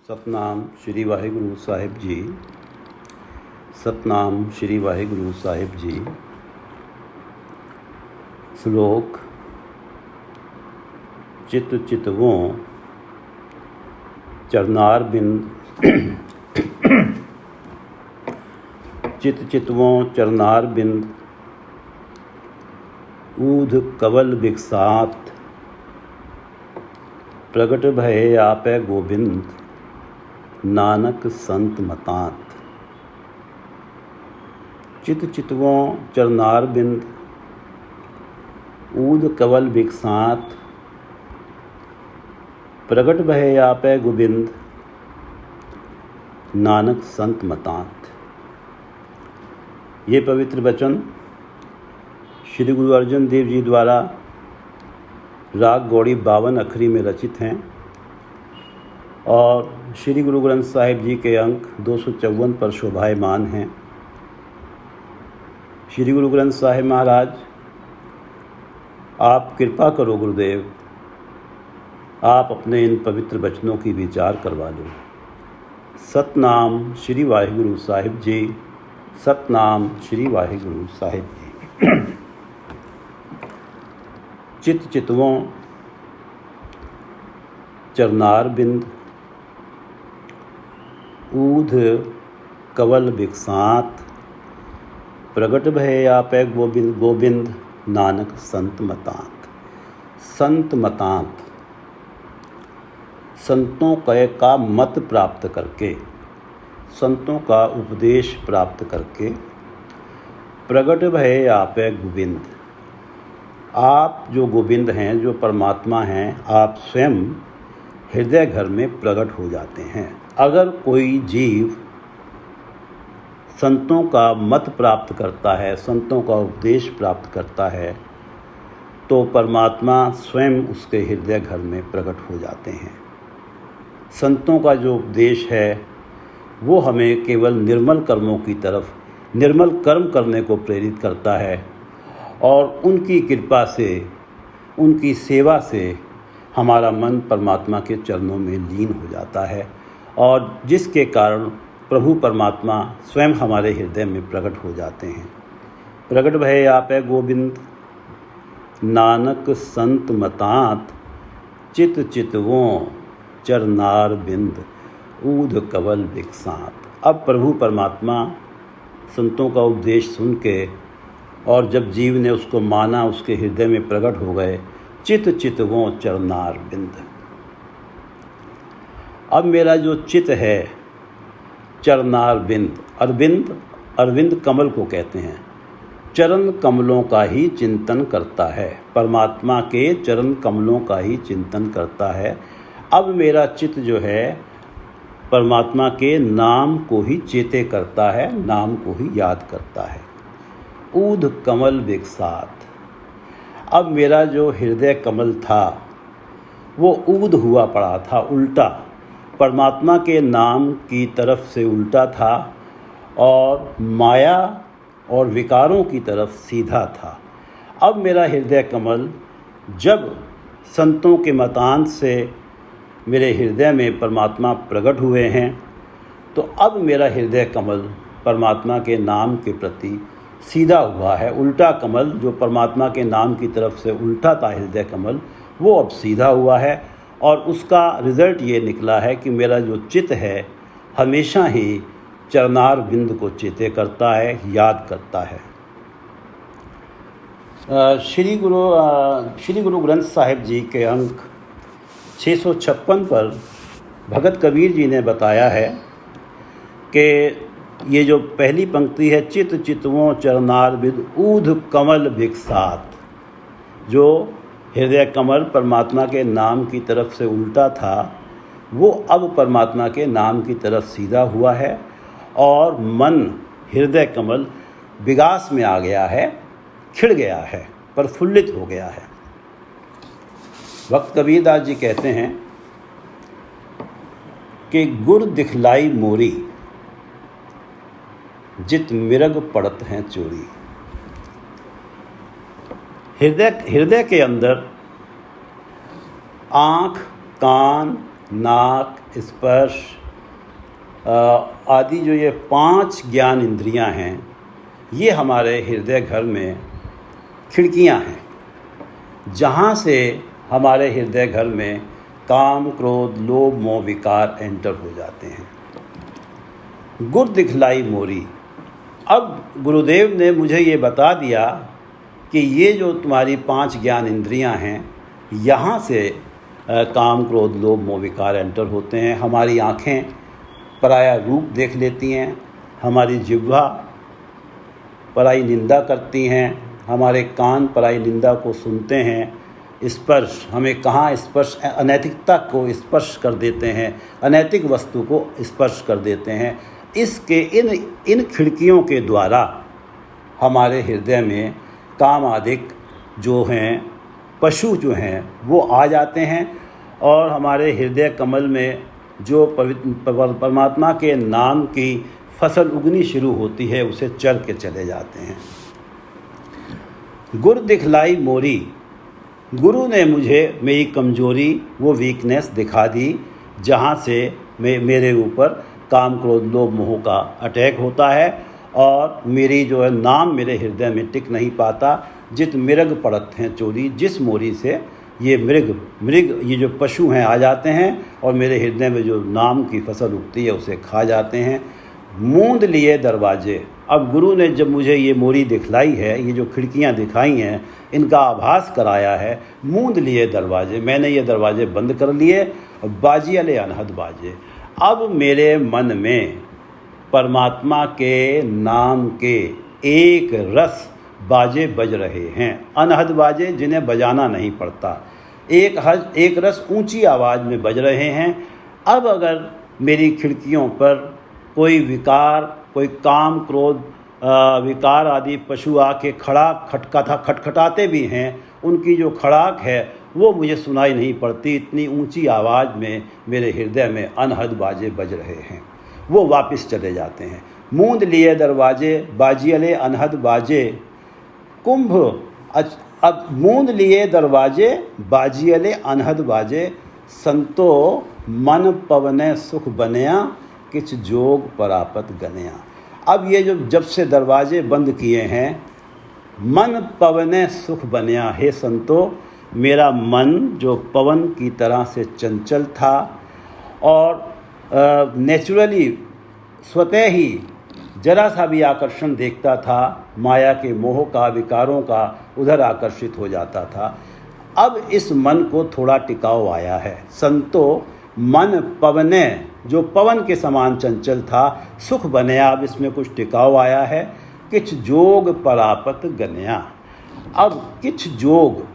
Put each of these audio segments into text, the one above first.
ਸਤਨਾਮ ਸ਼੍ਰੀ ਵਾਹਿਗੁਰੂ ਸਾਹਿਬ ਜੀ। ਸਤਨਾਮ ਸ਼੍ਰੀ ਵਾਹਿਗੁਰੂ ਸਾਹਿਬ ਜੀ। ਸ਼ਲੋਕ। ਚਿਤ ਚਿਤਵੋਂ ਚਰਨਾਰ ਬਿੰਦ ਚਿਤ ਚਿਤਵੋਂ ਚਰਨਾਰ ਬਿੰਦ ਊਧ ਕਵਲ ਵਿਕਸਾਤ ਪ੍ਰਗਟ ਭਏ ਆਪੈ ਗੋਬਿੰਦ नानक संत मतांत। चित चितवों चरनार बिंद ऊद कवल विकसात प्रगट भय आपै गोबिंद नानक संत मतांत। ये पवित्र वचन श्री गुरु अर्जन देव जी द्वारा राग गौड़ी 52 अखरी में रचित हैं और श्री गुरु ग्रंथ साहिब जी के अंक 254 पर शोभायमान हैं। श्री गुरु ग्रंथ साहिब महाराज, आप कृपा करो गुरुदेव, आप अपने इन पवित्र वचनों की विचार करवा लो। सतनाम श्री वाहिगुरु साहिब जी। सतनाम श्री वाहिगुरु साहिब जी। चित चितवों चरनार बिंद ऊध कवल विकसात प्रगट भय आपै गोबिंद गोबिंद नानक संत मतांत। संत मतांत संतों का मत प्राप्त करके, संतों का उपदेश प्राप्त करके प्रगट भय आपै गोबिंद। आप जो गोविंद हैं, जो परमात्मा हैं, आप स्वयं हृदय घर में प्रकट हो जाते हैं। अगर कोई जीव संतों का मत प्राप्त करता है, संतों का उपदेश प्राप्त करता है, तो परमात्मा स्वयं उसके हृदय घर में प्रकट हो जाते हैं। संतों का जो उपदेश है वो हमें केवल निर्मल कर्मों की तरफ, निर्मल कर्म करने को प्रेरित करता है और उनकी कृपा से, उनकी सेवा से हमारा मन परमात्मा के चरणों में लीन हो जाता है और जिसके कारण प्रभु परमात्मा स्वयं हमारे हृदय में प्रकट हो जाते हैं। प्रगट भय आपै गोविंद नानक संत मतांत चित चितवों चरनार बिंद ऊध कवल विकसात। अब प्रभु परमात्मा संतों का उपदेश सुन के और जब जीव ने उसको माना, उसके हृदय में प्रकट हो गए। चित चितवों चरनार बिंद। अब मेरा जो चित है चरनार बिंद, अरविंद, अरविंद कमल को कहते हैं, चरण कमलों का ही चिंतन करता है, परमात्मा के चरण कमलों का ही चिंतन करता है। अब मेरा चित जो है परमात्मा के नाम को ही चेते करता है, नाम को ही याद करता है। ऊध कमल विकसात। अब मेरा जो हृदय कमल था वो ऊध हुआ पड़ा था, उल्टा, परमात्मा के नाम की तरफ से उल्टा था और माया और विकारों की तरफ सीधा था। अब मेरा हृदय कमल जब संतों के मतांत से मेरे हृदय में परमात्मा प्रकट हुए हैं, तो अब मेरा हृदय कमल परमात्मा के नाम के प्रति सीधा हुआ है। उल्टा कमल, जो परमात्मा के नाम की तरफ से उल्टा था हृदय कमल, वो अब सीधा हुआ है और उसका रिज़ल्ट ये निकला है कि मेरा जो चित्त है हमेशा ही चरनार बिंद को चेते करता है, याद करता है। श्री गुरु ग्रंथ साहिब जी के अंक 656 पर भगत कबीर जी ने बताया है कि ये जो पहली पंक्ति है, चित चितवों चरनार बिंद ऊध कमल विकसात, जो हृदय कमल परमात्मा के नाम की तरफ से उल्टा था वो अब परमात्मा के नाम की तरफ सीधा हुआ है और मन, हृदय कमल विकास में आ गया है, खिड़ गया है, प्रफुल्लित हो गया है। भक्त कबीरदास जी कहते हैं कि गुर दिखलाई मोरी जित मिरग पड़त हैं चोरी। हृदय के अंदर आँख, कान, नाक, स्पर्श आदि जो ये 5 ज्ञान इंद्रियां हैं, ये हमारे हृदय घर में खिड़कियां हैं, जहाँ से हमारे हृदय घर में काम, क्रोध, लोभ, मोह, विकार एंटर हो जाते हैं। गुर दिखलाई मोरी। अब गुरुदेव ने मुझे ये बता दिया कि ये जो तुम्हारी 5 ज्ञान इंद्रियां हैं, यहाँ से काम, क्रोध, लोभ, मोह, विकार एंटर होते हैं। हमारी आँखें पराया रूप देख लेती हैं, हमारी जिह्वा पराई निंदा करती हैं, हमारे कान पराई निंदा को सुनते हैं, स्पर्श हमें कहाँ स्पर्श अनैतिकता को स्पर्श कर देते हैं, अनैतिक वस्तु को स्पर्श कर देते हैं। इसके इन खिड़कियों के द्वारा हमारे हृदय में काम आदिक जो हैं, पशु जो हैं, वो आ जाते हैं और हमारे हृदय कमल में जो परमात्मा के नाम की फसल उगनी शुरू होती है, उसे चर के चले जाते हैं। गुर दिखलाई मोरी। गुरु ने मुझे मेरी कमजोरी, वो वीकनेस दिखा दी, जहाँ से मेरे ऊपर काम, क्रोध, लोभ, मोह का अटैक होता है और मेरी जो है नाम मेरे हृदय में टिक नहीं पाता। जित मृग पड़त हैं चोरी। जिस मोरी से ये मृग ये जो पशु हैं आ जाते हैं और मेरे हृदय में जो नाम की फसल उगती है उसे खा जाते हैं। मूंद लिए दरवाजे। अब गुरु ने जब मुझे ये मोरी दिखलाई है, ये जो खिड़कियां दिखाई हैं, इनका आभास कराया है, मूंद लिए दरवाजे, मैंने ये दरवाजे बंद कर लिए। बाजी अले अनहद बाजे। अब मेरे मन में परमात्मा के नाम के एक रस बाजे बज रहे हैं। अनहद बाजे जिन्हें बजाना नहीं पड़ता, एक रस ऊंची आवाज़ में बज रहे हैं। अब अगर मेरी खिड़कियों पर कोई विकार, कोई काम, क्रोध, विकार आदि पशु आके खटखटाते भी हैं, उनकी जो खड़ाक है वो मुझे सुनाई नहीं पड़ती। इतनी ऊंची आवाज़ में मेरे हृदय में अनहद बाजे बज रहे हैं, वो वापस चले जाते हैं। मूंद लिए दरवाजे, बाजी अले अनहद बाजे। कुंभ। अब मूंद लिए दरवाजे, बाजी अले अनहद बाजे। संतो मन पवने सुख बनया, किछ जोग परापत गनया। अब ये जब से दरवाजे बंद किए हैं, मन पवने सुख बनया। हे संतो, मेरा मन जो पवन की तरह से चंचल था और नेचुरली स्वतः ही जरा सा भी आकर्षण देखता था, माया के मोह का, विकारों का, उधर आकर्षित हो जाता था। अब इस मन को थोड़ा टिकाव आया है। संतो मन पवने, जो पवन के समान चंचल था, सुख बनया, अब इसमें कुछ टिकाव आया है। किछ जोग परापत गनया। अब किछ जोग,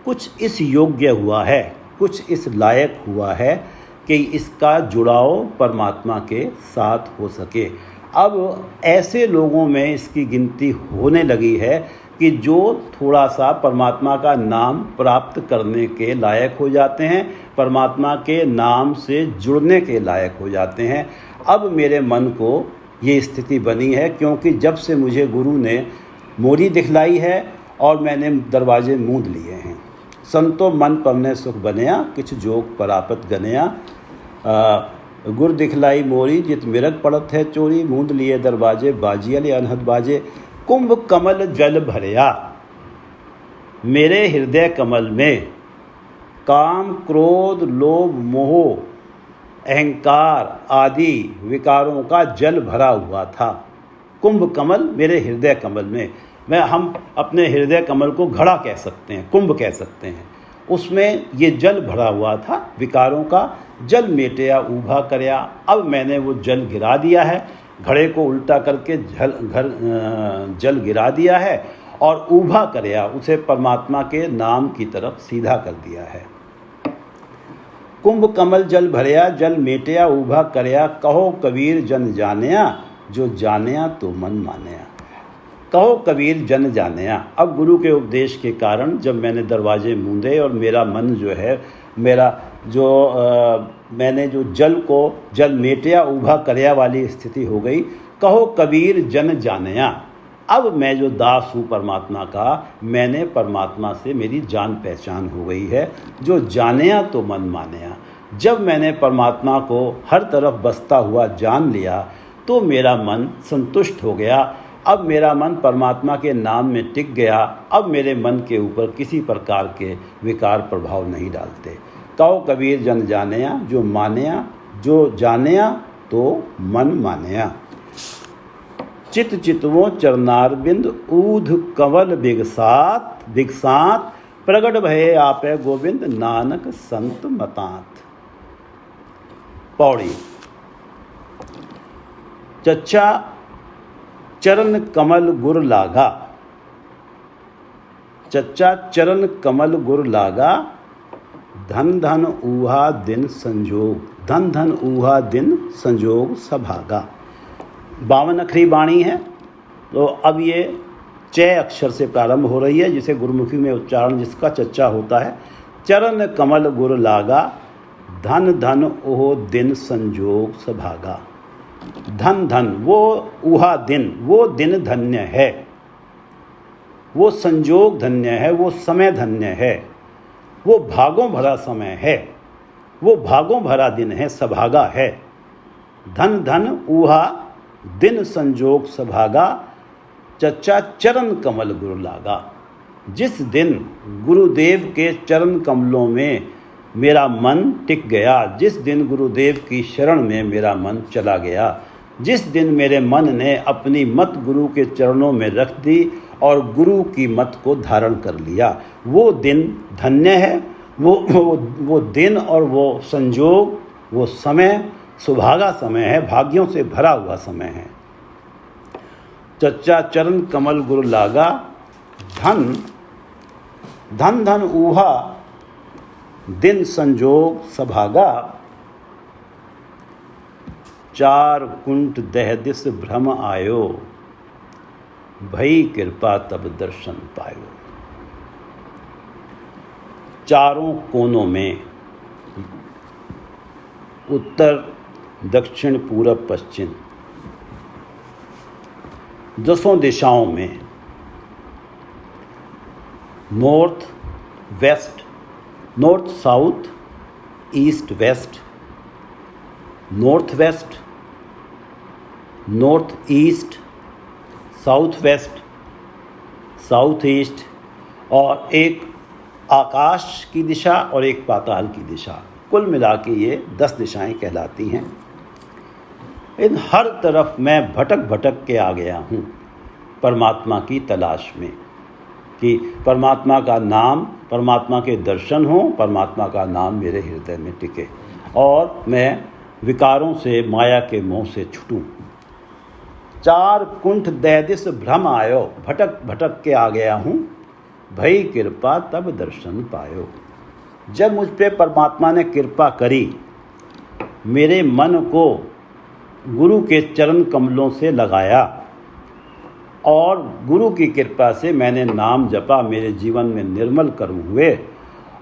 कुछ इस योग्य हुआ है, कुछ इस लायक हुआ है कि इसका जुड़ाव परमात्मा के साथ हो सके। अब ऐसे लोगों में इसकी गिनती होने लगी है कि जो थोड़ा सा परमात्मा का नाम प्राप्त करने के लायक हो जाते हैं, परमात्मा के नाम से जुड़ने के लायक हो जाते हैं। अब मेरे मन को ये स्थिति बनी है, क्योंकि जब से मुझे गुरु ने मोरी दिखलाई है और मैंने दरवाजे मूंद लिए हैं। संतो मन पवने सुख बनया, किछ जोग परापत गनया। गुर दिखलाई मोरी, जित मृग पड़त है चोरी। मूंद लिए दरवाजे, बाजी अले अनहद बाजे। कुंभ कमल जल भरया। मेरे हृदय कमल में काम, क्रोध, लोभ, मोह, अहंकार आदि विकारों का जल भरा हुआ था। कुंभ कमल मेरे हृदय कमल में, हम अपने हृदय कमल को घड़ा कह सकते हैं, कुंभ कह सकते हैं। उसमें ये जल भरा हुआ था विकारों का। जल मेटया ऊभा करया। अब मैंने वो जल गिरा दिया है, घड़े को उल्टा करके जल गिरा दिया है और ऊभा करया, उसे परमात्मा के नाम की तरफ सीधा कर दिया है। कुंभ कमल जल भरया, जल मेटया ऊभा करया। कहो कबीर जन जानिया, जो जानिया तो मन मानिया। कहो कबीर जन जानिया। अब गुरु के उपदेश के कारण जब मैंने दरवाजे मूंदे और मेरा मन जो है, मैंने जो जल मेटिया ऊभा करया वाली स्थिति हो गई। कहो कबीर जन जानिया। अब मैं जो दास हूँ परमात्मा का, मैंने परमात्मा से मेरी जान पहचान हो गई है। जो जानिया तो मन मानिया। जब मैंने परमात्मा को हर तरफ बसता हुआ जान लिया तो मेरा मन संतुष्ट हो गया। अब मेरा मन परमात्मा के नाम में टिक गया। अब मेरे मन के ऊपर किसी प्रकार के विकार प्रभाव नहीं डालते। कहो कबीर जन जानिया, जो मानिया जो जानिया तो मन मानिया। चित चितवो चरनारविंद ऊध कंवल बिगसात बिगसात, प्रगट भये आपे गोविंद नानक संत मतात। पौड़ी। चच्चा चरण कमल गुर लागा, चच्चा चरण कमल गुर लागा, धन धन ऊहा दिन संजोग, धन धन ऊहा दिन संजोग सभागा। 52 अक्षरी वाणी है। तो अब ये च अक्षर से प्रारंभ हो रही है, जिसे गुरुमुखी में उच्चारण जिसका चच्चा होता है। चरण कमल गुर लागा, धन धन ओह दिन संजोग सभागा। धन धन वो उहा दिन, वो दिन धन्य है, वो संजोग धन्य है, वो समय धन्य है, वो भागों भरा समय है, वो भागों भरा दिन है, सभागा है। धन धन उहा दिन संजोग सभागा, चच्चा चरण कमल गुरु लागा। जिस दिन गुरुदेव के चरण कमलों में मेरा मन टिक गया, जिस दिन गुरुदेव की शरण में मेरा मन चला गया, जिस दिन मेरे मन ने अपनी मत गुरु के चरणों में रख दी और गुरु की मत को धारण कर लिया, वो दिन धन्य है। वो दिन और वो संजोग, वो समय सुभागा समय है, भाग्यों से भरा हुआ समय है। चच्चा चरण कमल गुरु लागा, धन धन धन ऊहा दिन संजोग सभागा। चार कुंठ दह दिस भ्रम आयो, भई कृपा तब दर्शन पायो। चारों कोनों में, उत्तर दक्षिण पूरब पश्चिम, 10 दिशाओं में, north west, north south, east west, north west, north east, south west, south east, और एक आकाश की दिशा और एक पाताल की दिशा। कुल मिला के ये 10 दिशाएं कहलाती हैं। इन हर तरफ मैं भटक भटक के आ गया हूँ परमात्मा की तलाश में, कि परमात्मा का नाम, परमात्मा के दर्शन हो, परमात्मा का नाम मेरे हृदय में टिके और मैं विकारों से, माया के मोह से छूटूं। चार कुंठ दैदिस भ्रम आयो, भटक भटक के आ गया हूँ, भई कृपा तब दर्शन पायो। जब मुझ पे परमात्मा ने कृपा करी, मेरे मन को गुरु के चरण कमलों से लगाया और गुरु की कृपा से मैंने नाम जपा, मेरे जीवन में निर्मल कर्म हुए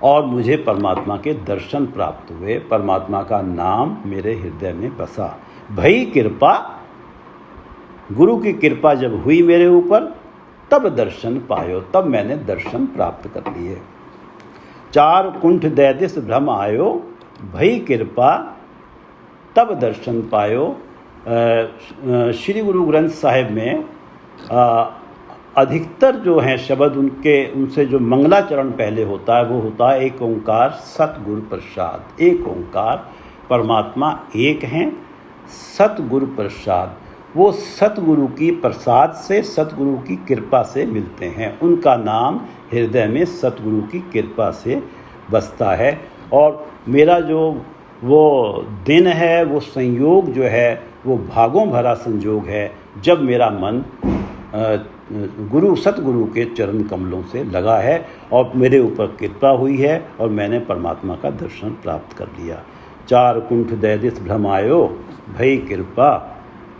और मुझे परमात्मा के दर्शन प्राप्त हुए, परमात्मा का नाम मेरे हृदय में बसा। भई कृपा, गुरु की कृपा जब हुई मेरे ऊपर, तब दर्शन पायो, तब मैंने दर्शन प्राप्त कर लिए। चार कुंठ दैदिस भ्रम आयो, भई कृपा तब दर्शन पायो। श्री गुरु ग्रंथ साहिब में अधिकतर जो हैं शब्द उनसे जो मंगलाचरण पहले होता है वो होता है एक ओंकार सतगुरु प्रसाद। एक ओंकार, परमात्मा एक हैं, सतगुरु प्रसाद, वो सतगुरु की प्रसाद से, सतगुरु की कृपा से मिलते हैं। उनका नाम हृदय में सतगुरु की कृपा से बसता है और मेरा जो वो दिन है, वो संयोग जो है, वो भागों भरा संयोग है जब मेरा मन गुरु सतगुरु के चरण कमलों से लगा है और मेरे ऊपर कृपा हुई है और मैंने परमात्मा का दर्शन प्राप्त कर लिया। चार कुंठ दैदिस भ्रम आयो, भई कृपा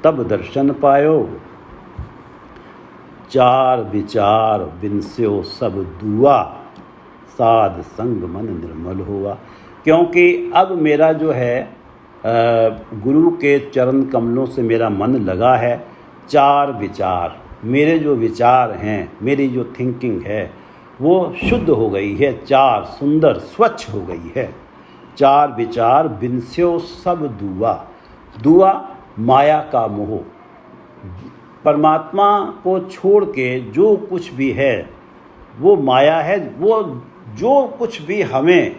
तब दर्शन पायो। चार विचार बिनस्यो सब दुआ, साध संग मन निर्मल हुआ। क्योंकि अब मेरा जो है गुरु के चरण कमलों से मेरा मन लगा है। चार विचार, मेरे जो विचार हैं, मेरी जो थिंकिंग है वो शुद्ध हो गई है, चार सुंदर स्वच्छ हो गई है। चार विचार बिनस्यो सब दुआ। दुआ माया का मोह। परमात्मा को छोड़ के जो कुछ भी है वो माया है। वो जो कुछ भी हमें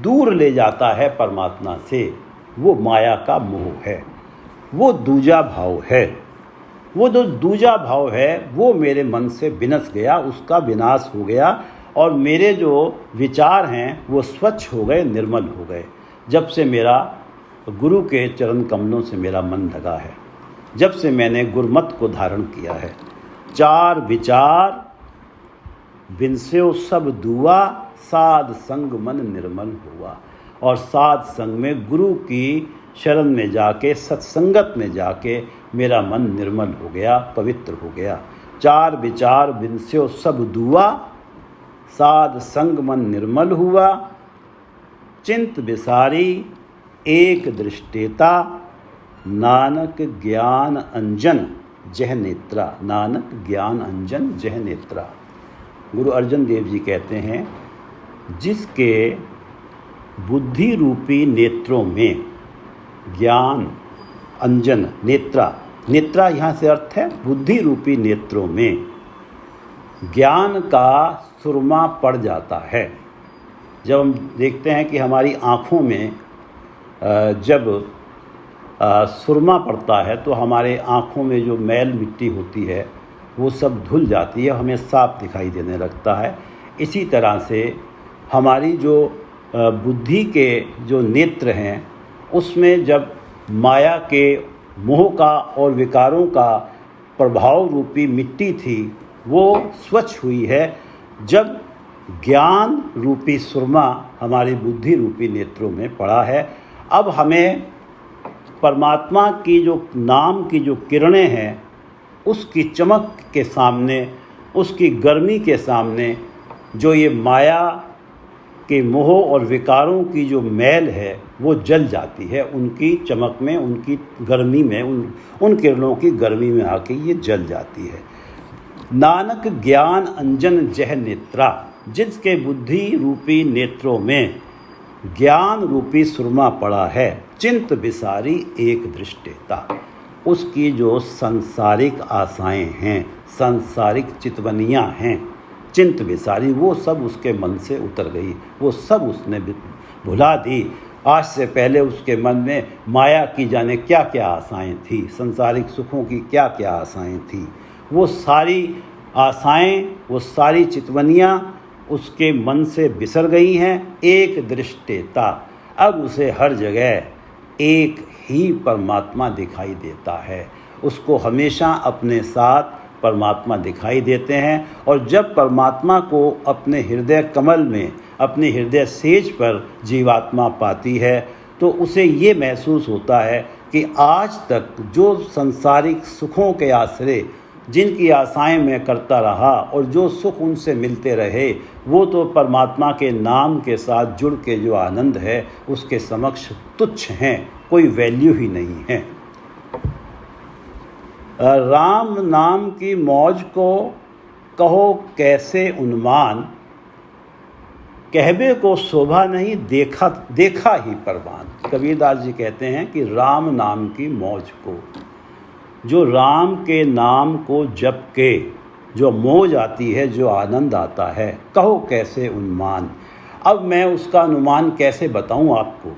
दूर ले जाता है परमात्मा से वो माया का मोह है, वो दूजा भाव है। वो जो दूजा भाव है वो मेरे मन से विनस गया, उसका विनाश हो गया और मेरे जो विचार हैं वो स्वच्छ हो गए, निर्मल हो गए। जब से मेरा गुरु के चरण कमलों से मेरा मन लगा है, जब से मैंने गुरमत को धारण किया है। चार विचार बिनस्यो सब दुआ, साध संग मन निर्मल हुआ। और साध संग में गुरु की शरण में जाके, सत्संगत में जाके मेरा मन निर्मल हो गया, पवित्र हो गया। चार विचार बिनस्यो सब दुआ, साध संग मन निर्मल हुआ। चिंत विसारी एक दृष्टेता, नानक ज्ञान अंजन जह नेत्रा। नानक ज्ञान अंजन जह नेत्रा। गुरु अर्जन देव जी कहते हैं, जिसके बुद्धि रूपी नेत्रों में ज्ञान अंजन, नेत्रा, नेत्रा यहाँ से अर्थ है बुद्धि रूपी नेत्रों में ज्ञान का सुरमा पड़ जाता है। जब हम देखते हैं कि हमारी आँखों में जब सुरमा पड़ता है तो हमारे आँखों में जो मैल मिट्टी होती है वो सब धुल जाती है, हमें साफ दिखाई देने लगता है। इसी तरह से हमारी जो बुद्धि के जो नेत्र हैं उसमें जब माया के मोह का और विकारों का प्रभाव रूपी मिट्टी थी वो स्वच्छ हुई है। जब ज्ञान रूपी सुरमा हमारी बुद्धि रूपी नेत्रों में पड़ा है, अब हमें परमात्मा की जो नाम की जो किरणें हैं उसकी चमक के सामने, उसकी गर्मी के सामने जो ये माया के मोह और विकारों की जो मैल है वो जल जाती है। उनकी चमक में, उनकी गर्मी में, उन किरणों की गर्मी में आके ये जल जाती है। नानक ज्ञान अंजन जह नेत्रा। जिसके बुद्धि रूपी नेत्रों में ज्ञान रूपी सुरमा पड़ा है, चिंत विसारी एक दृष्टेता। उसकी जो सांसारिक आशाएं हैं, सांसारिक चितवनियाँ हैं, चिंत विसारी, वो सब उसके मन से उतर गई, वो सब उसने भुला दी। आज से पहले उसके मन में माया की जाने क्या क्या आशाएं थी, संसारिक सुखों की क्या क्या आशाएं थी, वो सारी आशाएं, वो सारी चितवनियाँ उसके मन से बिसर गई हैं। एक दृष्टेता, अब उसे हर जगह एक ही परमात्मा दिखाई देता है। उसको हमेशा अपने साथ परमात्मा दिखाई देते हैं। और जब परमात्मा को अपने हृदय कमल में, अपने हृदय सेज पर जीवात्मा पाती है तो उसे ये महसूस होता है कि आज तक जो संसारिक सुखों के आश्रय, जिनकी आशाएं मैं करता रहा और जो सुख उनसे मिलते रहे, वो तो परमात्मा के नाम के साथ जुड़ के जो आनंद है उसके समक्ष तुच्छ हैं, कोई वैल्यू ही नहीं है। राम नाम की मौज को कहो कैसे उन्मान, कहबे को शोभा नहीं देखा ही परवान। कबीरदास जी कहते हैं कि राम नाम की मौज को, जो राम के नाम को जप के जो मौज आती है, जो आनंद आता है, कहो कैसे उन्मान। अब मैं उसका अनुमान कैसे बताऊं आपको,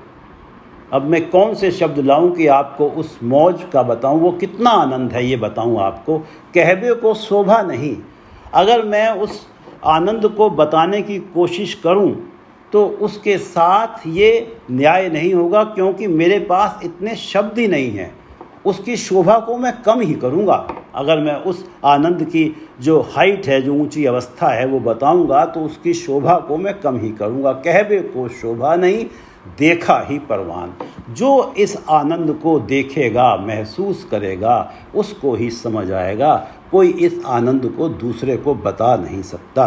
अब मैं कौन से शब्द लाऊं कि आपको उस मौज का बताऊं, वो कितना आनंद है ये बताऊं आपको। कहबे को शोभा नहीं, अगर मैं उस आनंद को बताने की कोशिश करूं तो उसके साथ ये न्याय नहीं होगा, क्योंकि मेरे पास इतने शब्द ही नहीं हैं। उसकी शोभा को मैं कम ही करूंगा। अगर मैं उस आनंद की जो हाइट है, जो ऊंची अवस्था है वो बताऊंगा तो उसकी शोभा को मैं कम ही करूंगा। कहबे को शोभा नहीं देखा ही परवान। जो इस आनंद को देखेगा, महसूस करेगा, उसको ही समझ आएगा। कोई इस आनंद को दूसरे को बता नहीं सकता।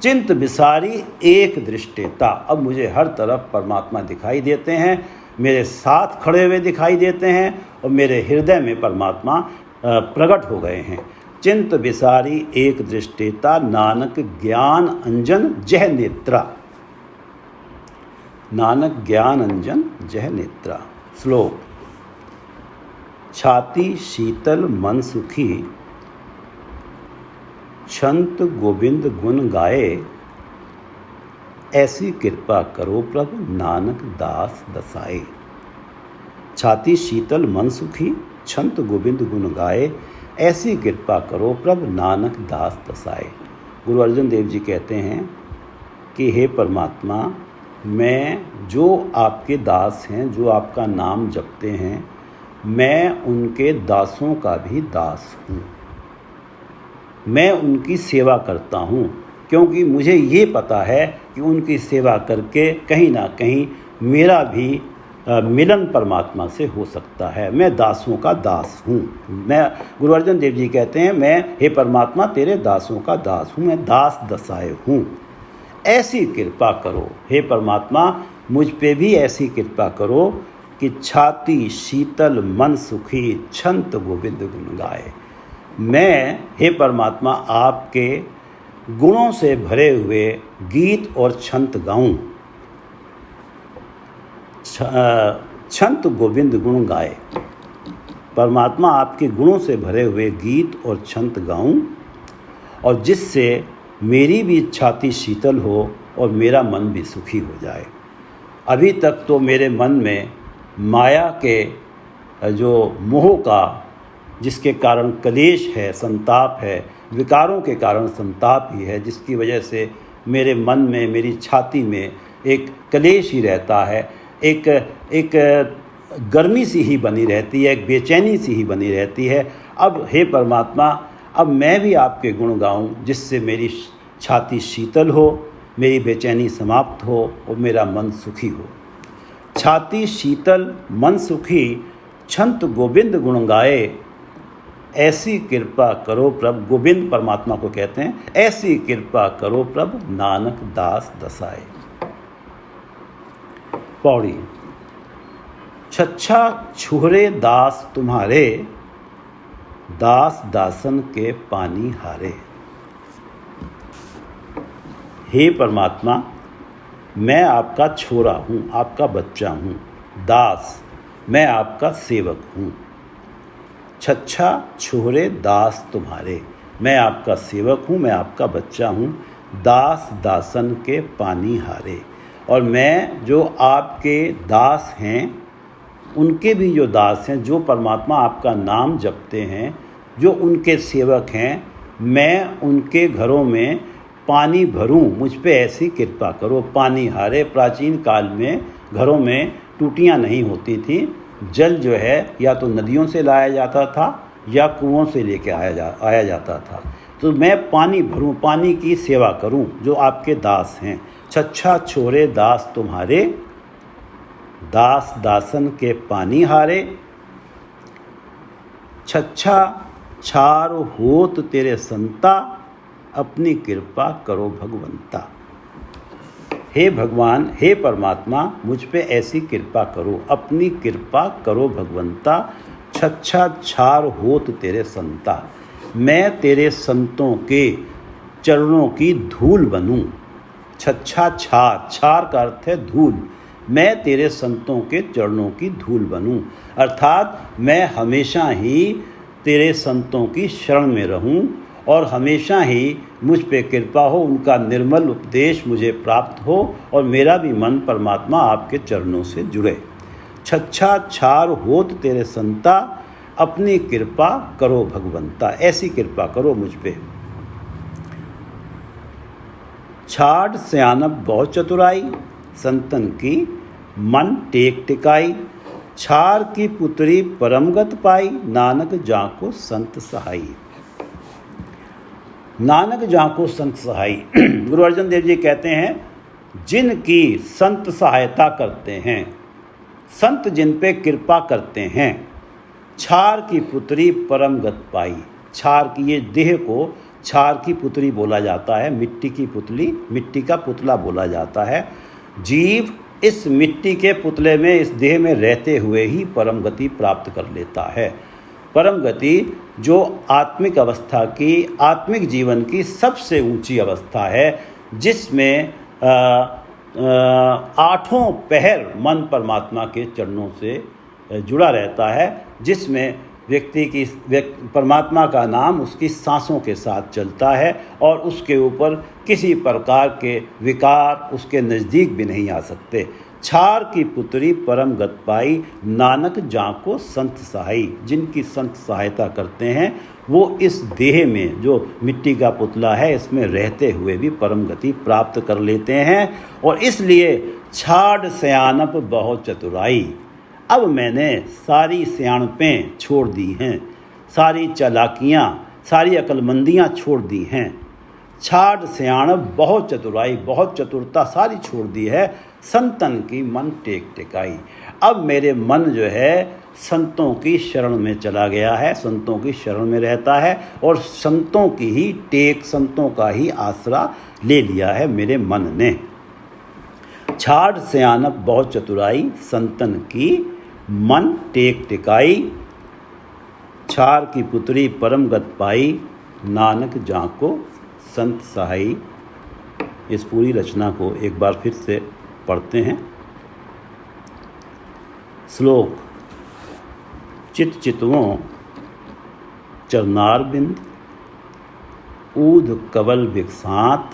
चिंत विसारी एक दृष्टेता। अब मुझे हर तरफ परमात्मा दिखाई देते हैं, मेरे साथ खड़े हुए दिखाई देते हैं और मेरे हृदय में परमात्मा प्रकट हो गए हैं। चिंत विसारी एक दृष्टेता, नानक ज्ञान अंजन जह नेत्रा। नानक ज्ञान अंजन जह नेत्रा। श्लोक। छाती शीतल मन सुखी, छंत गोविंद गुण गाए, ऐसी कृपा करो प्रभु नानक दास दसाए। छाती शीतल मन सुखी, छंत गोविंद गुण गाए, ऐसी कृपा करो प्रभु नानक दास दसाए। गुरु अर्जन देव जी कहते हैं कि हे परमात्मा, मैं जो आपके दास हैं, जो आपका नाम जपते हैं, मैं उनके दासों का भी दास हूँ। मैं उनकी सेवा करता हूँ, क्योंकि मुझे ये पता है कि उनकी सेवा करके कहीं ना कहीं मेरा भी मिलन परमात्मा से हो सकता है। मैं दासों का दास हूँ। मैं, गुरु अर्जन देव जी कहते हैं, मैं हे परमात्मा तेरे दासों का दास हूँ, मैं दास दसाए हूँ। ऐसी कृपा करो हे परमात्मा, मुझ पे भी ऐसी कृपा करो कि छाती शीतल मन सुखी, छंत गोविंद गुण गाए। मैं हे परमात्मा आपके गुणों से भरे हुए गीत और छंत गाऊं, छंत गोविंद गुण गाए। परमात्मा आपके गुणों से भरे हुए गीत और छंत गाऊं, और जिससे मेरी भी छाती शीतल हो और मेरा मन भी सुखी हो जाए। अभी तक तो मेरे मन में माया के जो मोह का, जिसके कारण क्लेश है, संताप है, विकारों के कारण संताप ही है, जिसकी वजह से मेरे मन में, मेरी छाती में एक क्लेश ही रहता है, एक गर्मी सी ही बनी रहती है, एक बेचैनी सी ही बनी रहती है। अब हे परमात्मा, अब मैं भी आपके गुण गाऊं, जिससे मेरी छाती शीतल हो, मेरी बेचैनी समाप्त हो और मेरा मन सुखी हो। छाती शीतल मन सुखी, छंत गोविंद गुण गाए, ऐसी कृपा करो प्रभु। गोविंद परमात्मा को कहते हैं, ऐसी कृपा करो प्रभु नानक दास दसाए। पौड़ी। छच्छा छुहरे दास तुम्हारे, दास दासन के पानी हारे। हे परमात्मा, मैं आपका छोरा हूँ, आपका बच्चा हूँ, दास, मैं आपका सेवक हूँ। छच्छा छुहरे दास तुम्हारे, मैं आपका सेवक हूँ, मैं आपका बच्चा हूँ, दास दासन के पानी हारे। और मैं जो आपके दास हैं, उनके भी जो दास हैं, जो परमात्मा आपका नाम जपते हैं, जो उनके सेवक हैं, मैं उनके घरों में पानी भरूं, मुझ पे ऐसी कृपा करो। पानी हारे। प्राचीन काल में घरों में टूटियां नहीं होती थी, जल जो है या तो नदियों से लाया जाता था या कुओं से लेके आया जाता था। तो मैं पानी भरूं, पानी की सेवा करूं, जो आपके दास हैं। छच्छा छोरे दास तुम्हारे, दास दासन के पानी हारे। छच्छा छार होत तेरे संता, अपनी कृपा करो भगवंता। हे भगवान, हे परमात्मा, मुझ पे ऐसी कृपा करो, अपनी कृपा करो भगवंता। छच्छा छार होत तेरे संता, मैं तेरे संतों के चरणों की धूल बनूं। छच्छा छार, छार का अर्थ है धूल। मैं तेरे संतों के चरणों की धूल बनूं, अर्थात मैं हमेशा ही तेरे संतों की शरण में रहूं और हमेशा ही मुझ पे कृपा हो, उनका निर्मल उपदेश मुझे प्राप्त हो और मेरा भी मन परमात्मा आपके चरणों से जुड़े। छच्छा छार होत तेरे संता, अपनी कृपा करो भगवंता। ऐसी कृपा करो मुझ पे। छाड़ सयानब बहु चतुराई, संतन की मन टेक टिकाई। छार की पुत्री परमगत पाई, नानक जाको संत सहाई। नानक जाको संत सहाई। गुरु अर्जन देव जी कहते हैं, जिनकी संत सहायता करते हैं, संत जिन पे कृपा करते हैं, छार की पुत्री परमगत पाई। छार की, ये देह को छार की पुत्री बोला जाता है, मिट्टी की पुतली, मिट्टी का पुतला बोला जाता है। जीव इस मिट्टी के पुतले में, इस देह में रहते हुए ही परम गति प्राप्त कर लेता है। परम गति जो आत्मिक अवस्था की, आत्मिक जीवन की सबसे ऊंची अवस्था है, जिसमें आठों पहर मन परमात्मा के चरणों से जुड़ा रहता है, जिसमें व्यक्ति की परमात्मा का नाम उसकी सांसों के साथ चलता है और उसके ऊपर किसी प्रकार के विकार उसके नज़दीक भी नहीं आ सकते। छार की पुत्री परम गत पाई, नानक जाको संत सहाई। जिनकी संत सहायता करते हैं वो इस देह में, जो मिट्टी का पुतला है, इसमें रहते हुए भी परम गति प्राप्त कर लेते हैं। और इसलिए छाड़ सयानप बहुत चतुराई। अब मैंने सारी सयानपें छोड़ दी हैं, सारी चालाकियाँ, सारी अक्लमंदियाँ छोड़ दी हैं। छाड़ सयानप बहुत चतुराई, बहुत चतुरता सारी छोड़ दी है। संतन की मन टेक टेकाई। अब मेरे मन जो है संतों की शरण में चला गया है, संतों की शरण में रहता है और संतों की ही टेक, संतों का ही आसरा ले लिया है मेरे मन ने। छाड़ सयानप बहुत चतुराई, संतन की मन टेक टिकाई। छार की पुत्री परम गत पाई, नानक जाको संत सहाई। इस पूरी रचना को एक बार फिर से पढ़ते हैं। श्लोक। चित चितवों चरनारविंद, ऊध कवल विकसात,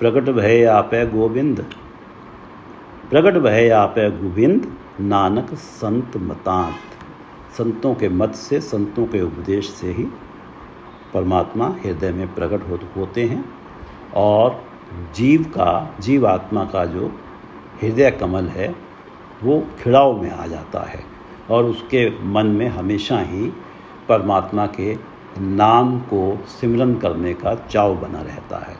प्रगट भय आपै गोविंद, प्रगट भय आपै गोविंद, नानक संत मतांत। संतों के मत से, संतों के उपदेश से ही परमात्मा हृदय में प्रकट होते हैं और जीवात्मा का जो हृदय कमल है वो खिड़ाव में आ जाता है और उसके मन में हमेशा ही परमात्मा के नाम को सिमरन करने का चाव बना रहता है।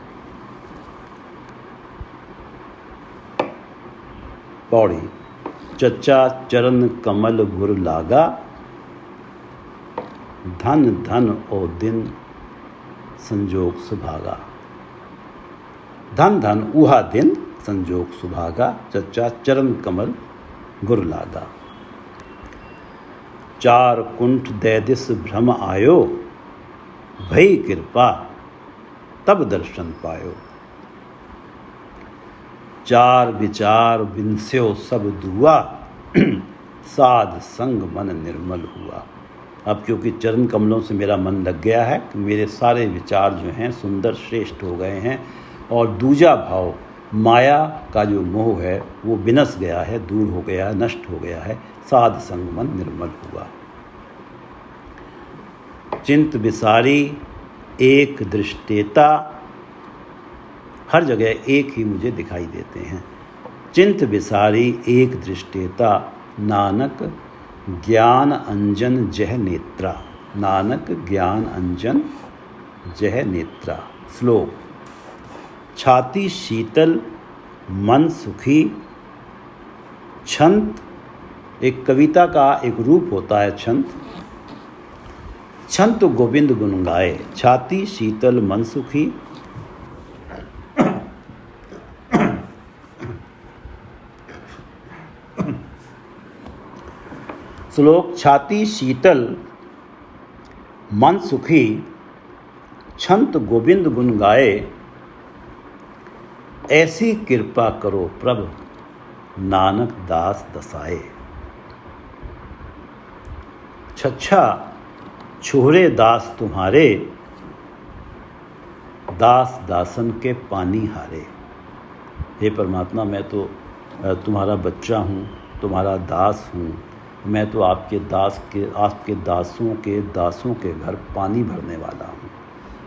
पौड़ी। चच्चा चरण कमल गुर लागा, धन धन ओ दिन संजोग सुभागा। धन धन उहा दिन संजोग सुभागा, चच्चा चरण कमल गुर लागा। चार कुंठ दैदिस भ्रम आयो, भई कृपा तब दर्शन पायो। चार विचार विंस्यो सब दुआ, साध संग मन निर्मल हुआ। अब क्योंकि चरण कमलों से मेरा मन लग गया है, मेरे सारे विचार जो हैं सुंदर श्रेष्ठ हो गए हैं और दूजा भाव माया का जो मोह है वो विनस गया है, दूर हो गया है, नष्ट हो गया है। साध संग मन निर्मल हुआ। चिंत विसारी एक दृष्टेता, हर जगह एक ही मुझे दिखाई देते हैं। चिंत विसारी एक दृष्टेता, नानक ज्ञान अंजन जह नेत्रा। नानक ज्ञान अंजन जह नेत्रा। श्लोक। छाती शीतल मन सुखी, छंत एक कविता का एक रूप होता है। छंत गोविंद गुण गाए, छाती शीतल मन सुखी। श्लोक। छाती शीतल मन सुखी, छंत गोविंद गुण गाए। ऐसी कृपा करो प्रभु, नानक दास दसाए। छच्छा छोरे दास तुम्हारे, दास दासन के पानी हारे। हे परमात्मा, मैं तो तुम्हारा बच्चा हूँ, तुम्हारा दास हूँ। मैं तो आपके दासों के घर पानी भरने वाला हूँ।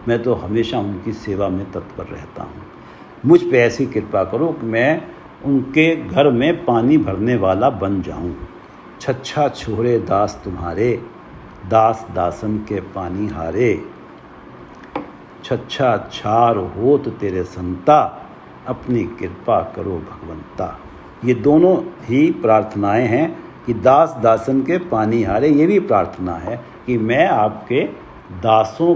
मैं तो हमेशा उनकी सेवा में तत्पर रहता हूँ। मुझ पे ऐसी कृपा करो कि मैं उनके घर में पानी भरने वाला बन जाऊँ। छच्छा छोरे दास तुम्हारे, दास दासन के पानी हारे। छच्छा छार होत तेरे संता, अपनी कृपा करो भगवंता। ये दोनों ही प्रार्थनाएं हैं कि दास दासन के पानी हारे। ये भी प्रार्थना है कि मैं आपके दासों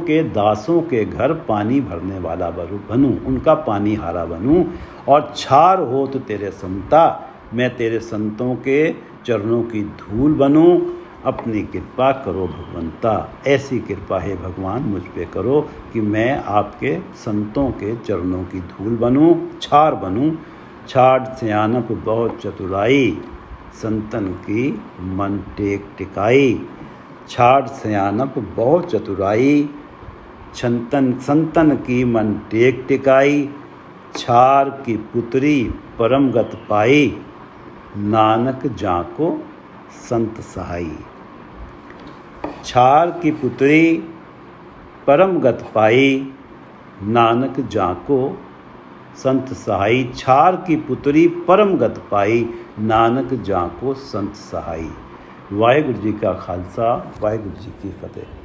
के घर पानी भरने वाला बनूं, उनका पानी हारा बनूं। और छार होत तेरे संता, मैं तेरे संतों के चरणों की धूल बनूं अपनी कृपा करो भगवंता। ऐसी कृपा है भगवान मुझ पे करो कि मैं आपके संतों के चरणों की धूल बनूं, छार बनूं। छाड़ सियानप बहुत चतुराई, संतन की मन टेक टिकाई। छाड़ सियानप बहुत चतुराई, संतन की मन टेक टिकाई। छार की पुत्री परम गत पाई, नानक जाको संत सहाई। छार की पुत्री परम गत पाई, नानक जाको संत सहाई। छार की पुत्री परम गत पाई, नानक जाको संत सहाई। वाहिगुरू जी का खालसा, वाहिगुरू जी की फतेह।